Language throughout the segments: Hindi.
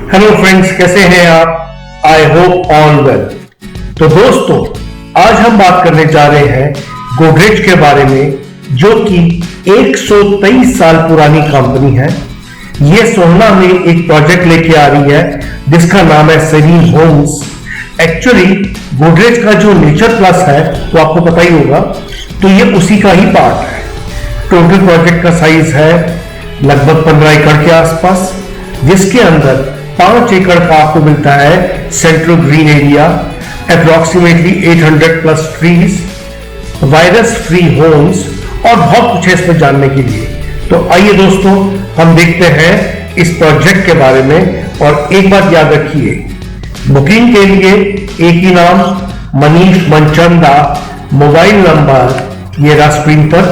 हेलो फ्रेंड्स, कैसे हैं आप? I hope all well. तो दोस्तों, आज हम बात करने जा रहे हैं गोदरेज के बारे में, जो कि 123 साल पुरानी कंपनी है। ये सोहना में एक प्रोजेक्ट लेके आ रही है जिसका नाम है सेरीन होम्स। एक्चुअली गोदरेज का जो नेचर प्लस है वो आपको पता ही होगा, तो ये उसी का ही पार्ट है। टोटल प्रोजेक्ट का साइज है लगभग 15 एकड़ के आसपास, जिसके अंदर 5 एकड़ का आपको मिलता है central green area, approximately 800 plus trees, virus free homes और बहुत कुछ है इसमें जानने के लिए। तो आइए दोस्तों, हम देखते हैं इस प्रोजेक्ट के बारे में। और एक बात याद रखिए, बुकिंग के लिए एक ही नाम, मनीष मनचंदा। मोबाइल नंबर ये रहा स्क्रीन पर,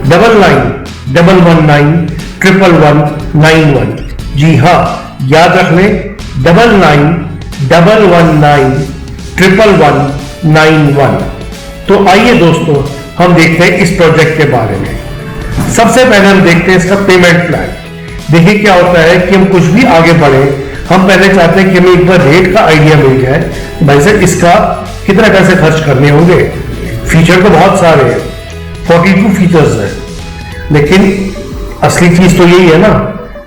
9911911191। जी हाँ, याद रख लें, 9911911191। तो आइए दोस्तों, हम देखते हैं इस प्रोजेक्ट के बारे में। सबसे पहले हम देखते हैं इसका पेमेंट प्लान। देखिए क्या होता है कि हम कुछ भी आगे बढ़े, हम पहले चाहते हैं कि हमें एक बार रेट का आइडिया मिल जाए, भाई साहब इसका कितना पैसे खर्च करने होंगे। फीचर तो बहुत सारे हैं, 42 फीचर्स हैं, लेकिन असली चीज तो यही है ना,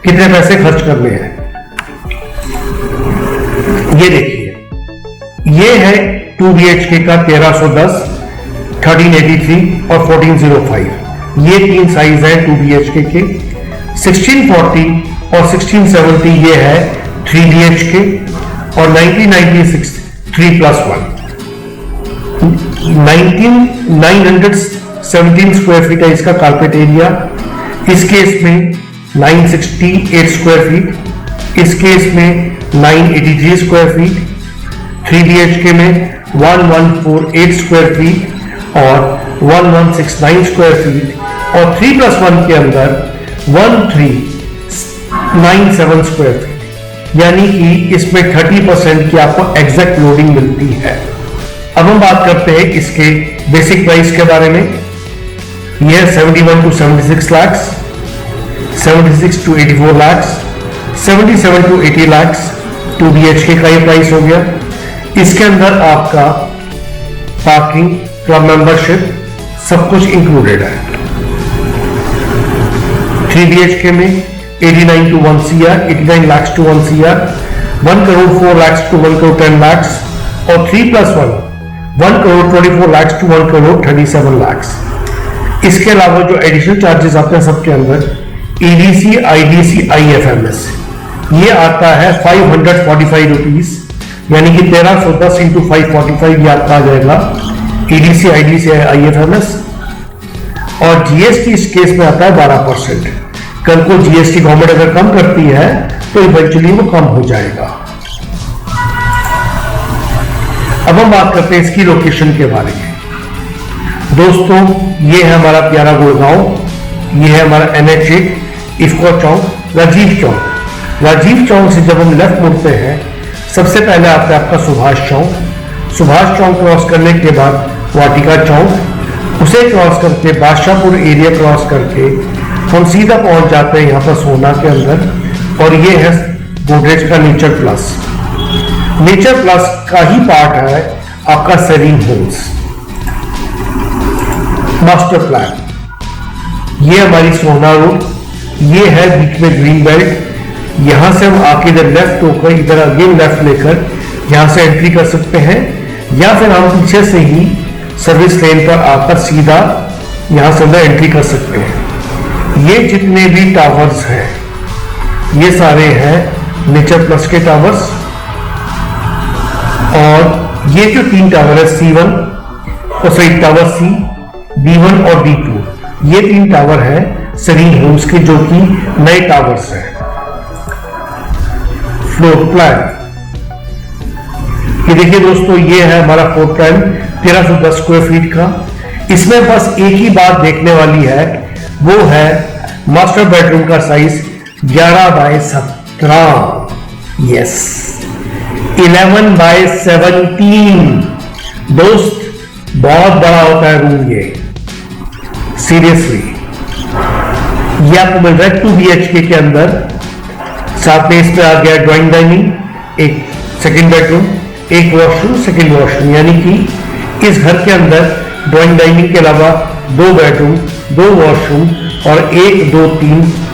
कितने पैसे खर्च करने हैं। ये देखिए, ये है 2 BHK का 1310, 1383 और 1405। ये तीन साइज है 2 BHK के। 1640 और 1670 ये है 3 BHK और 1996 3+1। 917 स्क्वायर फीट है इसका कारपेट एरिया। इस केस में 968 स्क्वायर फीट, इस केस में 983 स्क्वायर फीट, 3 BHK में 1148 स्क्वायर फीट और 1169 स्क्वायर फीट, और 3+1 के अंदर 1397 स्क्वायर फीट। यानी कि इसमें 30% की आपको एग्जैक्ट लोडिंग मिलती है। अब हम बात करते हैं इसके बेसिक प्राइस के बारे में। यह 71 to 76 lakhs, 76 to 84 lakhs, 77 to 80 lakhs 2 BHK का ये प्राइस हो गया। इसके अंदर आपका पार्किंग, क्लब मेंबरशिप सब कुछ इंक्लूडेड है। 3 BHK में 89 to 1 CR, 89 lakhs to 1 CR, 1 crore 4 lakhs to 1 crore 10 lakhs, और 3+1 1 crore 24 lakhs to 1 crore 37 lakhs। इसके अलावा जो एडिशनल चार्जेस आते हैं सबके अंदर, EDC, IDC, IFMS, ये आता है 545 रुपीज, यानी कि 1310 इंटू 545 ये आपका आ जाएगा EDC, IDC, IFMS। और GST इस केस में आता है 12%। कल को GST गवर्नमेंट अगर कम करती है तो इवेंचुअली वो कम हो जाएगा। अब हम बात करते हैं इसकी लोकेशन के बारे में। दोस्तों, ये है हमारा प्यारा गुड़गांव, ये है हमारा NH8, इफ्को चौक, राजीव चौक। राजीव चौक से जब हम लेफ्ट मुड़ते हैं, सबसे पहले आता है आपका सुभाष चौक। सुभाष चौक क्रॉस करने के बाद वाटिका चौक, उसे क्रॉस करके बादशाहपुर एरिया क्रॉस करके हम सीधा पहुंच जाते हैं यहाँ पर सोहना के अंदर। और ये है गोदरेज का नेचर प्लस। नेचर प्लस का ही पार्ट है आपका सेरीन होम्स। मास्टर प्लान, ये हमारी सोहना रोड, ये है बीच में ग्रीन बेल्ट। यहां से हम आके इधर लेफ्ट होकर इधर अगेन लेफ्ट लेकर यहां से एंट्री कर सकते हैं, या फिर हम पीछे से ही सर्विस लेन पर आकर सीधा यहां से अंदर एंट्री कर सकते हैं। ये जितने भी टावर्स हैं ये सारे हैं नेचर प्लस के टावर्स। और ये जो 3 टावर है C1 और टावर C, B1 और B2, ये 3 टावर हैं सेरीन होम्स के, जो कि नए टावर्स हैं। फ्लोर प्लान, ये देखिए दोस्तों, ये है हमारा फ्लोर प्लान 1310 स्क्वायर फीट का। इसमें बस एक ही बात देखने वाली है, वो है मास्टर बेडरूम का साइज 11/17, यस 11/17। दोस्त, बहुत बड़ा होता है रूम ये, सीरियसली। ये आपको मिल रहा है 2 BHK के अंदर साथ में इसमें आ गया ड्राइंग डाइनिंग, एक सेकंड बेडरूम, एक वॉशरूम, सेकंड वॉशरूम, यानी कि इस घर के अंदर ड्राइंग डाइनिंग के अलावा 2 बेडरूम, 2 वॉशरूम और 1, 2,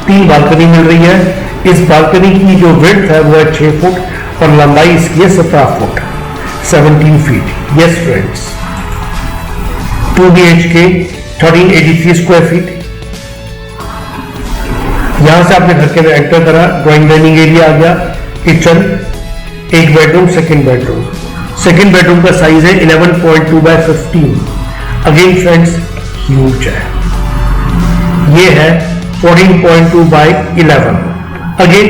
3 बालकनी मिल रही है। इस बालकनी की जो विड्थ है वो है 6 फुट और लंबाई इसकी है 17 foot, 17 feet. Yes friends, 2 BHK 1383 square feet. यहां से आपने घर के अंदर एंटर करा, ड्राइंग डाइनिंग एरिया आ गया, किचन, एक bedroom, second bedroom. Second bedroom का साइज है 11.2 बाय 15। अगेन फ्रेंड्स ह्यूज है, ये है 14.2 बाय 11। अगेन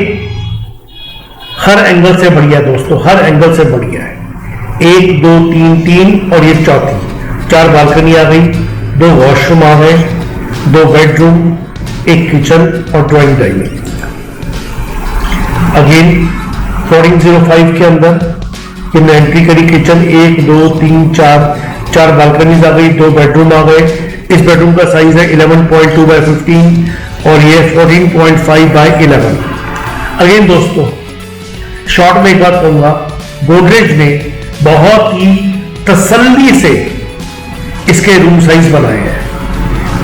हर एंगल से बढ़िया दोस्तों, हर एंगल से बढ़िया है। 1, 2, 3 और ये चौथी, 4 बालकनी आ गई, 2 वॉशरूम आ गए, 2 बेडरूम, एक किचन और ड्राइंग डाइनिंग। अगेन 1405 के अंदर हमने एंट्री करी, किचन 1, 2, 3, 4 बालकनीज आ गई, 2 बेडरूम आ गए। इस बेडरूम का साइज है 11.2 बाय 15 और ये 14.5 बाय 11। अगेन दोस्तों शॉर्ट में एक बात कहूंगा, गोदरेज ने बहुत ही तसल्ली से इसके रूम साइज बनाए हैं,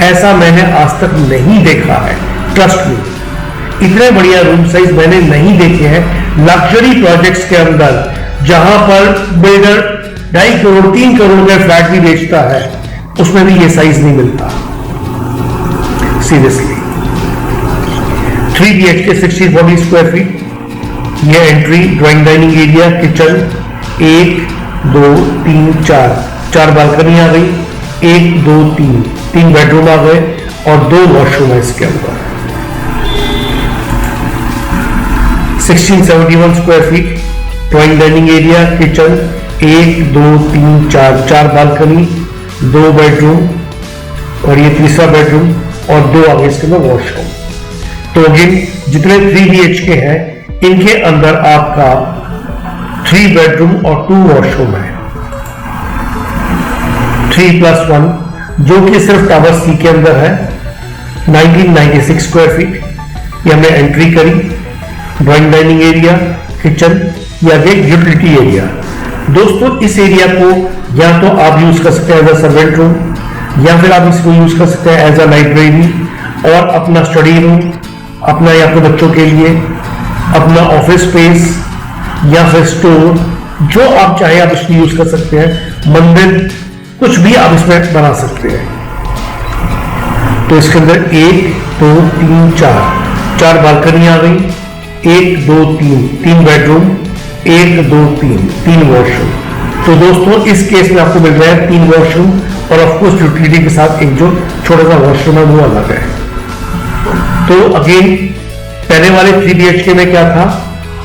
ऐसा मैंने आज तक नहीं देखा है। ट्रस्ट मी, इतने बढ़िया रूम साइज मैंने नहीं देखे हैं लग्जरी प्रोजेक्ट्स के अंदर, जहां पर बिल्डर 2.5 करोड़ 3 करोड़ में फ्लैट भी बेचता है, उसमें भी ये साइज नहीं मिलता सीरियसली। 3 BHK 6040 स्क्वायर फीट, ये entry, drawing dining area, kitchen, 1, 2, 3, 4 balcony आ गई, 1, 2, 3 बेडरूम आ गए और 2 वॉशरूम है इसके अंदर। 1671 square feet, drawing dining area, kitchen, 1, 2, 3, 4 balcony, 2 bedroom और ये तीसरा बेडरूम और 2 आगे इसके अंदर वॉशरूम। तो अगेन जितने 3 BHK हैं इनके अंदर आपका 3 बेडरूम और 2 वॉशरूम है, 3+1, जो कि सिर्फ टावर सी के अंदर है। 1996 स्क्वायर फीट, ये हमने एंट्री करी, ड्राइंग डाइनिंग एरिया, किचन, या यूटिलिटी एरिया। दोस्तों इस एरिया को या तो आप यूज कर सकते हैं एज अ सर्वेंट रूम, या फिर आप इसको यूज कर सकते हैं एज अ लाइब्रेरी और अपना स्टडी रूम, अपना या अपने बच्चों के लिए अपना ऑफिस स्पेस या फिर स्टोर, जो आप चाहे आप इसको यूज कर सकते हैं। मंदिर, कुछ भी आप इसमें बना सकते हैं। तो इसके अंदर 1, 2, 3, 4 बालकनी आ गई, 1, 2, 3 बेडरूम, 1, 2, 3 वॉशरूम। तो दोस्तों इस केस में आपको मिल रहा है 3 वॉशरूम और ऑफकोर्स यूटिलिटी के साथ एक जो छोटा सा वॉशरूम है वो अलग है। तो अगेन पहले वाले 3 BHK में क्या था,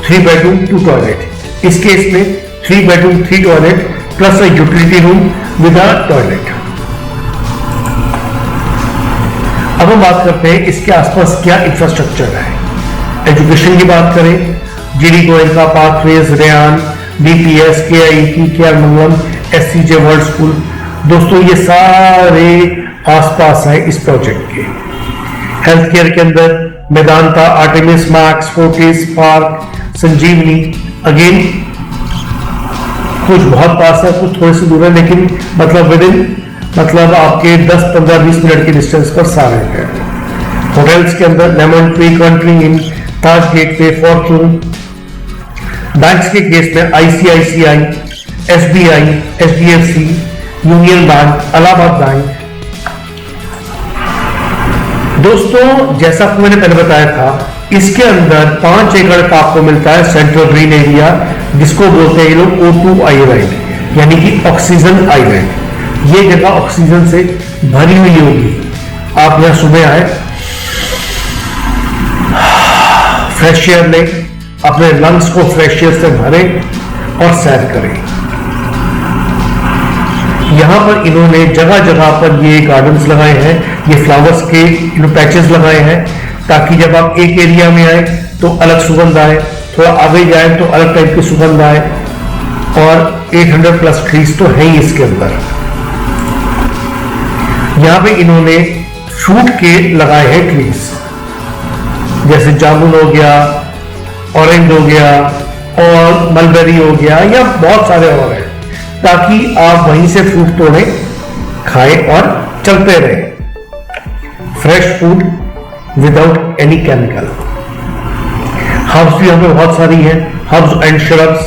3 बेडरूम 2 टॉयलेट। इस केस में 3 bedroom 3 toilet plus a utility room with a toilet. अब हम बात करते हैं इसके आसपास क्या इंफ्रास्ट्रक्चर है। एजुकेशन की बात करें, GD Goenka, Pathways, Ryan, DPS, KIT, KR Mangalam, SCJ world school. दोस्तों ये सारे आसपास है इस प्रोजेक्ट के। हेल्थ केयर के अंदर Medanta, Artemis, Max, Fortis, Park, Sanjeevani. Again कुछ बहुत पास है, कुछ थोड़े से दूर है, लेकिन मतलब आपके 10, 15, 20 मिनट के डिस्टेंस पर सारे हैं। होटल्स के अंदर lemon tree, country in, Taj gateway, Fortune. Banks के केस में ICICI, SBI, HDFC, union bank, Allahabad bank. दोस्तों जैसा आपको मैंने पहले बताया था, इसके अंदर 5 एकड़ का आपको मिलता है सेंट्रल ग्रीन एरिया, जिसको बोलते हैं ये लोग O2 आइलैंड, यानी कि ऑक्सीजन आइलैंड। ये जगह ऑक्सीजन से भरी हुई होगी। आप यहां सुबह आए, फ्रेश एयर लें, अपने लंग्स को फ्रेश एयर से भरें और सैर करें। यहां पर इन्होंने जगह जगह पर ये गार्डन्स लगाए हैं, ये फ्लावर्स के पैचेस लगाए हैं, ताकि जब आप एक एरिया में आए तो अलग सुगंध आए, थोड़ा आगे जाए तो अलग टाइप की सुगंध आए। और 800+ ट्रीज तो है ही इसके अंदर। यहां पे इन्होंने फ्रूट के लगाए हैं ट्रीज, जैसे जामुन हो गया, ऑरेंज हो गया और मलबेरी हो गया या बहुत सारे और हैं, ताकि आप वहीं से फ्रूट तोड़ें, खाएं और चलते रहें। Fresh food without any chemical. Herbs भी हमें बहुत सारी हैं, हर्ब्स एंड श्रब्स,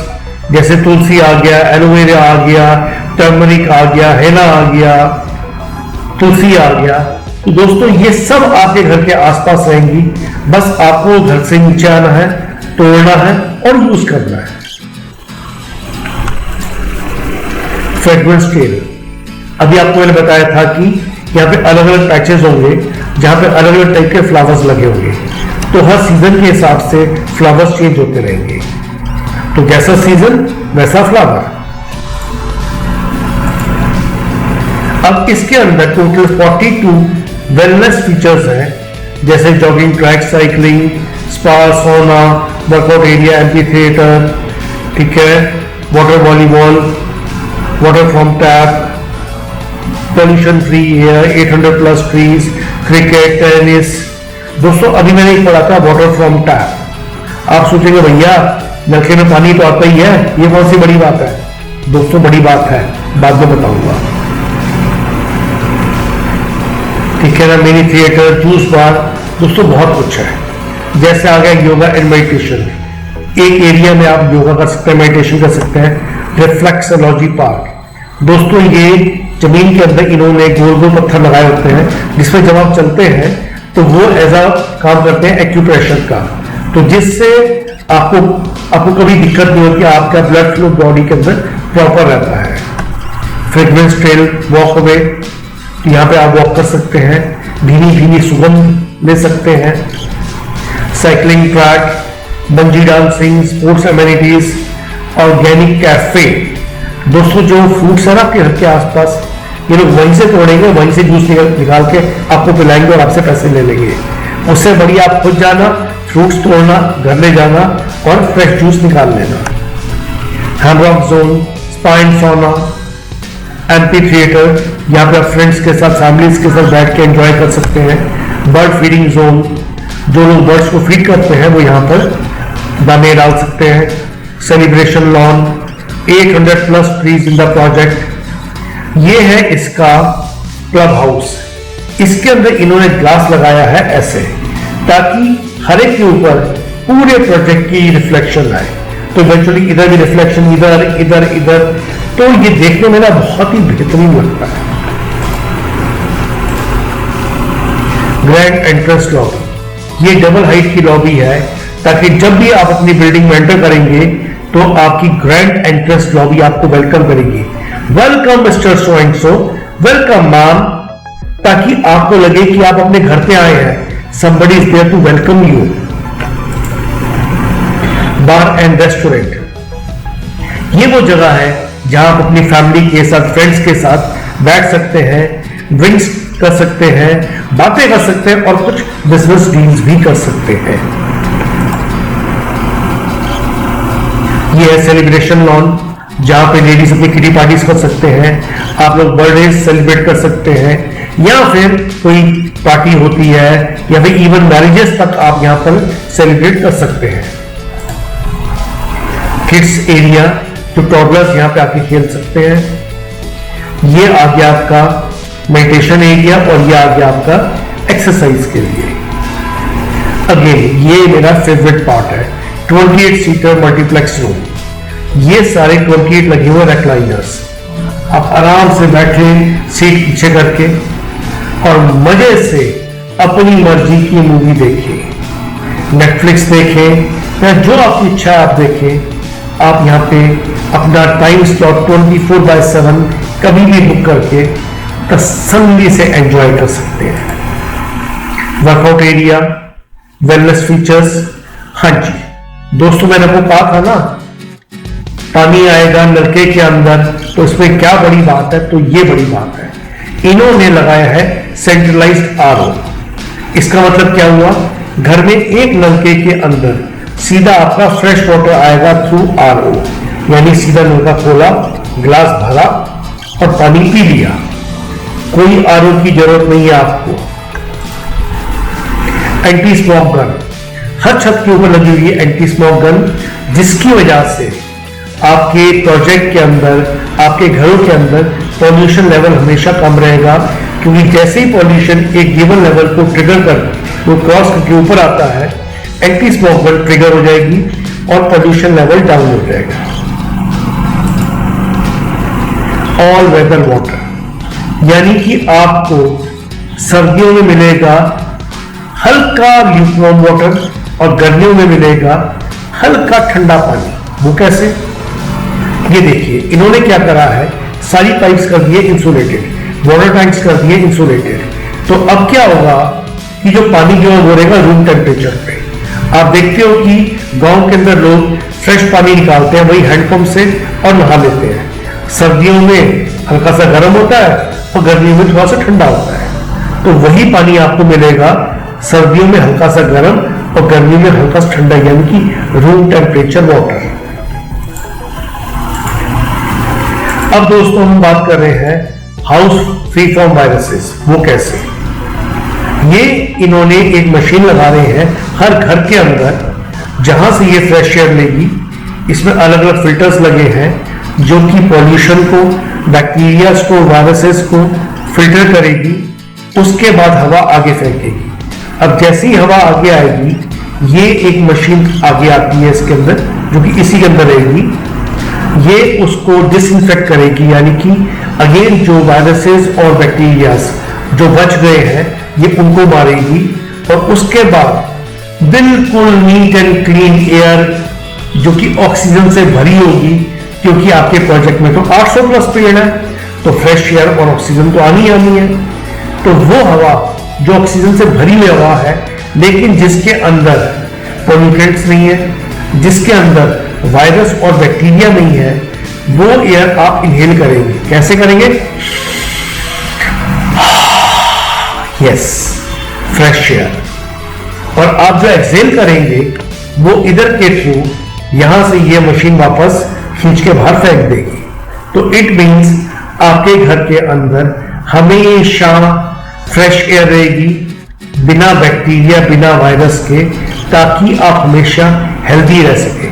जैसे तुलसी आ गया, एलोवेरा आ गया, टर्मरिक आ गया, हेना आ गया, तुलसी आ गया। तो दोस्तों ये सब आपके घर के आसपास रहेंगी, बस आपको घर से नीचे आना है, तोड़ना है और यूज करना है। फ्रेग्रेंस ट्रेल, अभी आपको मैंने बताया था कि यहाँ पे अलग अलग पैचेस होंगे जहां पे अलग अलग टाइप के फ्लावर्स लगे होंगे, तो हर सीजन के हिसाब से फ्लावर्स चेंज होते रहेंगे। तो जैसा सीजन वैसा फ्लावर। अब इसके अंदर टोटल 42 वेलनेस फीचर्स हैं, जैसे जॉगिंग ट्रैक, साइकिलिंग, स्पा, सोना, वर्कआउट एरिया, एम्पी थिएटर, ठीक है, water volleyball, water from tap, pollution free air, 800 plus trees, cricket, tennis. दोस्तों अभी मैंने एक पढ़ा था वाटर फ्रॉम टैप। आप सोचेंगे भैया नलके में पानी तो आता ही है, ये कौन सी बड़ी बात है? दोस्तों बड़ी बात है, बाद में बताऊंगा, ठीक है ना। मिनी थिएटर, जूस बार, दोस्तों बहुत कुछ है। जैसे आ गया योगा एंड मेडिटेशन, एक एरिया में आप योगा कर सकते हैं, मेडिटेशन कर सकते हैं। रिफ्लेक्सोलॉजी पार्क, दोस्तों ये जमीन के अंदर इन्होंने गोल गोल पत्थर लगाए होते हैं, जिसमें जब आप चलते हैं तो वो ऐसा काम करते हैं एक्यूप्रेशर का, तो जिससे आपको कभी दिक्कत नहीं होती, आपका ब्लड फ्लो बॉडी के अंदर प्रॉपर रहता है। फ्रेग्रेंस ट्रेल, वॉक अवे, यहाँ पे आप वॉक कर सकते हैं, धीमी धीमी सुगंध ले सकते हैं। Cycling track, bungee dancing, sports amenities, organic cafe. दोस्तों जो फ्रूट्स है ना आपके घर के आसपास, ये लोग वहीं से तोड़ेंगे, वहीं से जूस निकाल के आपको पिलाएंगे और आपसे पैसे ले लेंगे। उससे बढ़िया आप खुद जाना, फ्रूट्स तोड़ना, घर ले जाना और फ्रेश जूस निकाल लेना। हैमरॉक जोन, स्पा एंड सौना, एम्पी थिएटर, यहाँ पे आप फ्रेंड्स के साथ, फैमिलीज के साथ बैठ के एंजॉय कर सकते हैं। बर्ड फीडिंग जोन, जो लोग बर्ड्स को फीड करते हैं वो यहाँ पर दाने डाल सकते हैं। Celebration lawn, 800 plus trees in the project. ये है इसका क्लब हाउस, इसके अंदर इन्होंने ग्लास लगाया है ऐसे, ताकि हर एक के ऊपर पूरे प्रोजेक्ट की रिफ्लेक्शन आए, तो इवेंचुअली इधर भी रिफ्लेक्शन, इधर इधर इधर, तो ये देखने में ना बहुत ही बेहतरीन लगता है। ग्रैंड एंट्रेंस लॉबी, ये डबल हाइट की लॉबी है, ताकि जब भी आप अपनी बिल्डिंग में एंटर करेंगे तो आपकी ग्रैंड एंट्रेंस लॉबी आपको वेलकम करेगी। Welcome mister so and so, welcome ma'am, ताकि आपको लगे कि आप अपने घर पे आए हैं। somebody is there to welcome you। Bar and restaurant, ये वो जगह है जहां आप अपनी फैमिली के साथ, फ्रेंड्स के साथ बैठ सकते हैं, ड्रिंक्स कर सकते हैं, बातें कर सकते हैं और कुछ बिजनेस डील्स भी कर सकते हैं। ये है सेलिब्रेशन लॉन, जहां पे लेडीज अपनी किटी पार्टीज कर सकते हैं, आप लोग बर्थडे सेलिब्रेट कर सकते हैं, या फिर कोई पार्टी होती है, या फिर इवन मैरिजेस तक आप यहां पर सेलिब्रेट कर सकते हैं। किड्स एरिया, जो टॉडलर्स यहां पे आके खेल सकते हैं। ये आ गया आपका मेडिटेशन एरिया और ये आ गया आपका एक्सरसाइज के लिए। अगेन ये मेरा फेवरेट पार्ट है, 28 सीटर मल्टीप्लेक्स रूम। ये सारे 28 लगे हुए रेक्लाइनर्स, आप आराम से बैठे सीट पीछे करके और मजे से अपनी मर्जी की मूवी देखें, नेटफ्लिक्स देखें या जो आपकी इच्छा है आप देखें। आप यहाँ पे अपना टाइम स्लॉट 24/7 कभी भी बुक करके तसल्ली से एंजॉय कर सकते हैं। वर्कआउट एरिया, वेलनेस फीचर्स, हाँ जी दोस्तों मैंने आपको कहा था ना पानी आएगा नलके के अंदर, तो इसमें क्या बड़ी बात है, तो ये बड़ी बात है, इन्होंने लगाया है सेंट्रलाइज्ड आरओ। इसका मतलब क्या हुआ, घर में एक नलके के अंदर सीधा आपका फ्रेश वाटर आएगा थ्रू आरओ, यानी सीधा नलका खोला, ग्लास भरा और पानी पी लिया, कोई आरओ की जरूरत नहीं है आपको। एंटी स्मोक गन, हर छत के ऊपर लगी हुई है एंटी स्मोक गन, जिसकी वजह से आपके प्रोजेक्ट के अंदर, आपके घरों के अंदर पॉल्यूशन लेवल हमेशा कम रहेगा, क्योंकि जैसे ही पॉल्यूशन एक गिवन लेवल को ट्रिगर कर वो क्रॉस करके ऊपर आता है, एंटी स्मोक गन ट्रिगर हो जाएगी और पॉल्यूशन लेवल डाउन हो जाएगा। ऑल वेदर वाटर, यानी कि आपको सर्दियों में मिलेगा हल्का ल्यूकवार्म वाटर और गर्मियों में मिलेगा हल्का ठंडा पानी। वो कैसे? ये देखिए, इन्होंने क्या करा है, सारी पाइप्स कर दिए इंसुलेटेड, वाटर टैंक्स कर दिए इंसुलेटेड। तो अब क्या होगा कि जो पानी जो है वो रहेगा रूम टेम्परेचर पे। आप देखते हो कि गांव के अंदर लोग फ्रेश पानी निकालते हैं वही हैंडपंप से और नहा लेते हैं। सर्दियों में हल्का सा गर्म होता है और गर्मियों में थोड़ा सा ठंडा होता है। तो वही पानी आपको मिलेगा सर्दियों में हल्का सा गर्म और गर्मियों में हल्का सा ठंडा, यानी कि रूम टेम्परेचर वाटर। अब दोस्तों हम बात कर रहे हैं हाउस फ्री फ्रॉम वायरसेस। वो कैसे? ये इन्होंने एक मशीन लगा रहे हैं हर घर के अंदर, जहां से ये फ्रेश एयर लेगी। इसमें अलग अलग फिल्टर्स लगे हैं जो कि पॉल्यूशन को, बैक्टीरियाज को, वायरसेस को फिल्टर करेगी। उसके बाद हवा आगे फेंकेगी। अब जैसी ही हवा आगे आएगी, ये एक मशीन आगे आती है इसके अंदर, जो कि इसी के अंदर रहेगी। ये उसको डिसइंफेक्ट करेगी, यानी कि अगेन जो वायरसेस और बैक्टीरियाज जो बच गए हैं ये उनको मारेगी। और उसके बाद बिल्कुल नीट एंड क्लीन एयर जो कि ऑक्सीजन से भरी होगी, क्योंकि आपके प्रोजेक्ट में तो 800 प्लस पेड़ है, तो फ्रेश एयर और ऑक्सीजन तो आनी है। तो वो हवा जो ऑक्सीजन से भरी हुई हवा है, लेकिन जिसके अंदर पॉल्यूटेंट्स नहीं है, जिसके अंदर वायरस और बैक्टीरिया नहीं है, वो एयर आप इनहेल करेंगे। कैसे करेंगे? Yes, fresh air. और आप जो एक्सहेल करेंगे वो इधर के थ्रू यहां से ये मशीन वापस खींच के बाहर फेंक देगी। तो इट मीन्स आपके घर के अंदर हमेशा फ्रेश एयर रहेगी, बिना बैक्टीरिया, बिना वायरस के, ताकि आप हमेशा हेल्दी रह सके।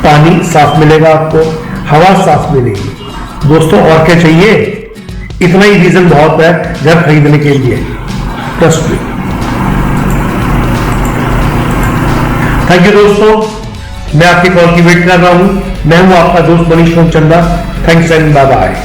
पानी साफ मिलेगा आपको, हवा साफ मिलेगी। दोस्तों और क्या चाहिए? इतना ही रीजन बहुत है घर खरीदने के लिए। Trust me. थैंक यू दोस्तों, मैं आपकी कॉल की वेट कर रहा हूं। मैं हूं आपका दोस्त Manish Chanda. Thanks and bye bye.